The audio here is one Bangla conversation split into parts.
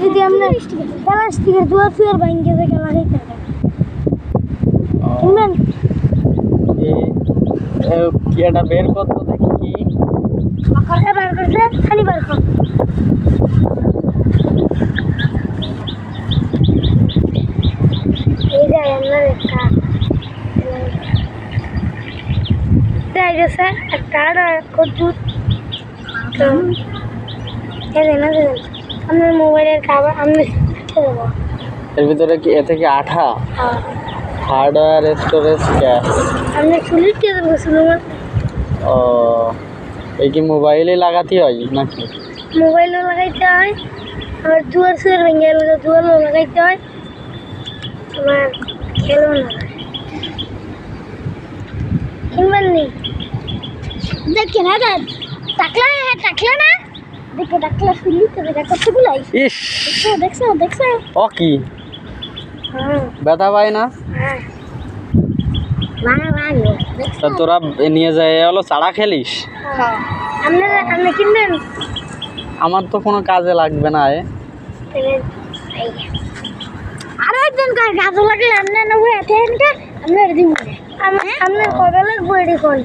যদি আমরা প্লাস্টিকের দুয়ার ফুয়ার ভাঙ্গে যে খেলা খেতে কিনবেন কি এটা বের করতো দেখি কি বার করছে খালি বার কর এই যে আমরা একটা দেখা গেছে একটা কদ্দুর তো আপনার মোবাইলের খাবার আমি দেবো এর ভিতরে কি এতে কি আঠা হার্ডওয়্যার স্টোরেজ ক্যাশ আপনি চুলির কে দেবো শুনুন ও এই কি মোবাইলে লাগাতে হয় নাকি মোবাইলও লাগাইতে হয় আবার দুয়ার সুয়ার ভেঙে গেলে দুয়ারও লাগাইতে হয় আবার খেলেও না কিনবেন নি দেখে না টাকলা না দেখে টাকলা শুনলি তো এটা করতে গুলাই ইস দেখছো ও কি হ্যাঁ ব্যথা পায় না হ্যাঁ ভালো তা তোরা নিয়ে যায় হলো চাড়া খেলিস হ্যাঁ আপনি কিনবেন আমার তো কোনো কাজে লাগবে না আরো একজন গাছ লাগলে আপনি নেবো এখানটা আপনার দিন আপনার কবে লাগবো এরকম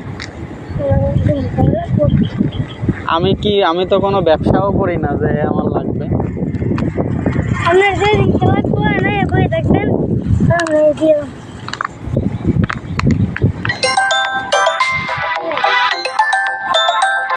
আমি তো কোনো ব্যবসাও করি না যে আমার লাগবে আপনার যে লাগবো না বই দেখবেন দিয়ে